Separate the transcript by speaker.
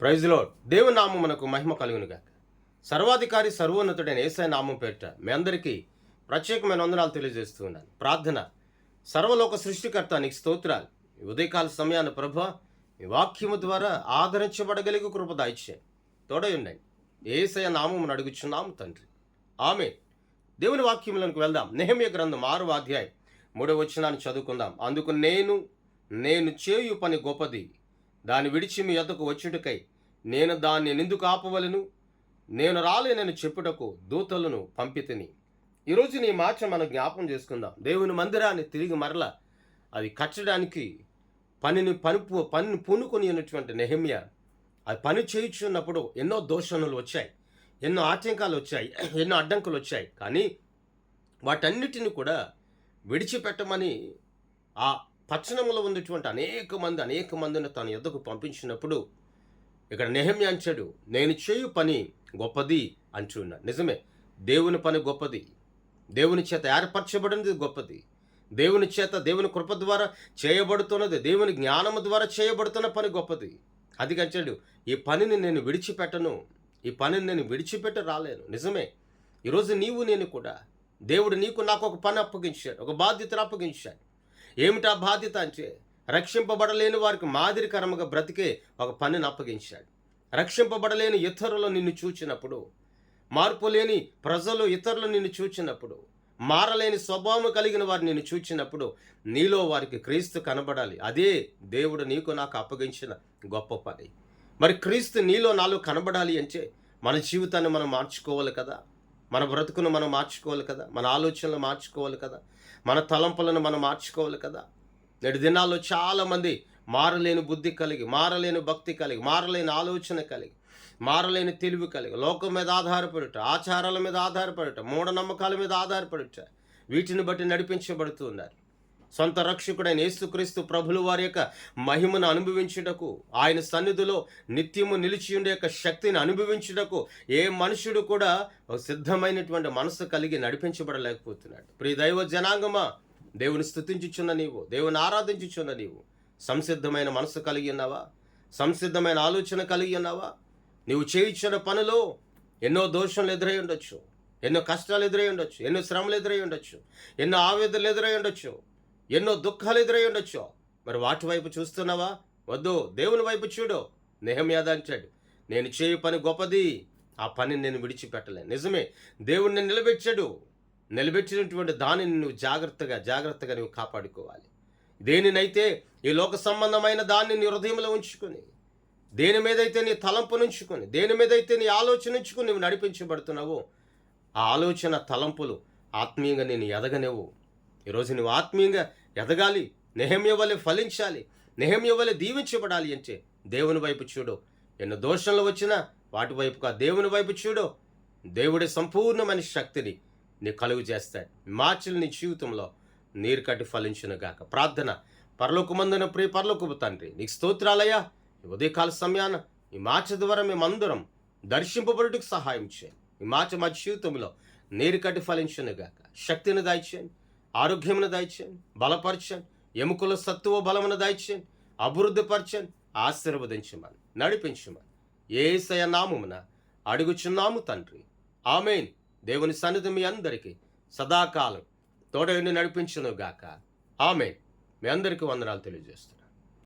Speaker 1: Praise lord. దేవుని నామమునకు మహిమ కలుగునుగాక. సర్వాధికారి సర్వోన్నతుడైన యేసయ్య నామం పేరిట మీ అందరికీ ప్రత్యేకమైన వందనాలు తెలియజేస్తూ ఉన్నాను. ప్రార్థన. సర్వలోక సృష్టికర్త నీకు స్తోత్రాలు. ఈ ఉదయకాల సమయాన్ని ప్రభువా ఈ వాక్యము ద్వారా ఆదరించబడగలిగే కృప దయచేయండి. తోడై ఉండండి. యేసయ్య నామమును అడుగుచున్నాము తండ్రి. ఆమేన్. దేవుని వాక్యములకు వెళ్దాం. నెహెమ్యా గ్రంథం 6వ అధ్యాయం 3వ వచనాన్ని చదువుకుందాం. అందుకు నేను చేయు పని గొప్పది, దాన్ని విడిచి మీ యొద్దకు వచ్చుటకై నేను దాన్ని నిందుకు ఆపవలను, నేను రాలేనని చెప్పుటకు దూతలను పంపితిని. ఈరోజు నీ మాట మనం జ్ఞాపం చేసుకుందాం. దేవుని మందిరాన్ని తిరిగి మరల అది కట్టడానికి పనిని పూనుకొని ఉన్నటువంటి నెహెమ్యా అది పని చేయుచున్నప్పుడు ఎన్నో దోషణలు వచ్చాయి, ఎన్నో ఆటంకాలు వచ్చాయి, ఎన్నో అడ్డంకులు వచ్చాయి. కానీ వాటన్నిటిని కూడా విడిచిపెట్టమని ఆ పట్టణంలో ఉన్నటువంటి అనేక మందిని తన యొద్దకు పంపించినప్పుడు ఇక్కడ నెహెమ్యా అంటాడు, నేను చేయు పని గొప్పది అంటున్నాడు. నిజమే, దేవుని పని గొప్పది, దేవుని చేత ఏర్పరచబడినది గొప్పది, దేవుని చేత దేవుని కృప ద్వారా చేయబడుతున్నది, దేవుని జ్ఞానము ద్వారా చేయబడుతున్న పని గొప్పది. అది అంటాడు, ఈ పనిని నేను విడిచిపెట్టను, ఈ పనిని నేను విడిచిపెట్టి రాలేను. నిజమే, ఈరోజు నీవు నేను కూడా దేవుడు నాకు ఒక పని అప్పగించాడు, ఒక బాధ్యతను అప్పగించాడు. ఏమిటా బాధ్యత అంటే రక్షింపబడలేని వారికి మాదిరికరముగా బ్రతికే ఒక పనిని అప్పగించాడు. రక్షింపబడలేని ఇతరులు నిన్ను చూచినప్పుడు, మార్పు లేని ప్రజలు ఇతరులు నిన్ను చూచినప్పుడు, మారలేని స్వభావం కలిగిన వారు నిన్ను చూచినప్పుడు నీలో వారికి క్రీస్తు కనబడాలి. అదే దేవుడు నాకు అప్పగించిన గొప్ప పని. మరి క్రీస్తు నీలో నాలో కనబడాలి అంటే మన జీవితాన్ని మనం మార్చుకోవాలి కదా, మన బ్రతుకును మనం మార్చుకోవాలి కదా, మన ఆలోచనలు మార్చుకోవాలి కదా, మన తలంపులను మనం మార్చుకోవాలి కదా. నేటి దినాల్లో చాలామంది మారలేని బుద్ధి కలిగి, మారలేని భక్తి కలిగి, మారలేని ఆలోచన కలిగి, మారలేని తెలివి కలిగి, లోకం మీద ఆధారపడుట, ఆచారాల మీద ఆధారపడుట, మూఢనమ్మకాల మీద ఆధారపడుట, వీటిని బట్టి నడిపించబడుతూ ఉన్నారు. సొంత రక్షకుడైన యేసుక్రీస్తు ప్రభుల వారి యొక్క మహిమను అనుభవించుటకు, ఆయన సన్నిధిలో నిత్యము నిలిచి ఉండే యొక్క శక్తిని అనుభవించుటకు ఏ మనుషుడు కూడా సిద్ధమైనటువంటి మనసు కలిగి నడిపించబడలేకపోతున్నాడు. ప్రియ దైవ జనాంగమా, దేవుని స్తుతించుచున్న నీవు, దేవుని ఆరాధించుచున్న నీవు సంసిద్ధమైన మనసు కలిగి ఉన్నావా? సంసిద్ధమైన ఆలోచన కలిగి ఉన్నావా? నీవు చేయించిన పనిలో ఎన్నో దోషాలు ఎదురై ఉండొచ్చు, ఎన్నో కష్టాలు ఎదురై ఉండొచ్చు, ఎన్నో శ్రమలు ఎదురై ఉండొచ్చు, ఎన్నో ఆవేదనలు ఎదురై ఉండొచ్చు, ఎన్నో దుఃఖాలు ఎదురై ఉండొచ్చు. మరి వాటి వైపు చూస్తున్నావా? వద్దు, దేవుని వైపు చూడు. నెహెమ్యా అంటాడు, నేను చేయు పని గొప్పది, ఆ పనిని నేను విడిచిపెట్టలేను. నిజమే, దేవుణ్ణి నిలబెట్టినటువంటి దానిని నువ్వు జాగ్రత్తగా నువ్వు కాపాడుకోవాలి. దేనినైతే ఈ లోక సంబంధమైన దాన్ని నీ హృదయంలో ఉంచుకొని, దేని మీదైతే నీ తలంపునుంచుకొని, దేని మీదైతే నీ ఆలోచన ఉంచుకొని నువ్వు నడిపించబడుతున్నావో ఆ ఆలోచన తలంపులు ఆత్మీయంగా నేను ఎదగనేవు. ఈరోజు నువ్వు ఆత్మీయంగా ఎదగాలి, నెహెమ్యా వలె ఫలించాలి, నెహెమ్యా వలె దీవించబడాలి అంటే దేవుని వైపు చూడు. ఎన్నో దోషంలో వచ్చినా వాటి వైపుగా దేవుని వైపు చూడు. దేవుడి సంపూర్ణమైన శక్తిని నీ కలుగు చేస్తాడు. మార్చులు నీ జీవితంలో నీరు కట్టి ఫలించునుగాక. ప్రార్థన. పరలోకమందున ప్రియ పరలోకపు తండ్రి, నీకు స్తోత్రాలయ్యా. ఈ ఉదయకాల సమయాన ఈ మార్చ ద్వారా మేమందరం దర్శింపబడుటకు సహాయం చేయండి. ఈ మార్చ మా జీవితంలో నీరు కట్టి ఫలించునుగాక. శక్తిని దయచేయండి, ఆరోగ్యమును దయచేయండి, బలపరచండి, ఎముకల సత్తువ బలమును దయచేయండి, అభివృద్ధిపరచండి, ఆశీర్వదించమని, నడిపించమని యేసయ్య నామమున అడుగుచున్నాము తండ్రి. ఆమేన్. దేవుని సన్నిధి మీ అందరికీ సదాకాలం తోడయుండి నడిపించునుగాక. ఆమేన్. మీ అందరికీ వందనాలు తెలియజేస్తున్నాను.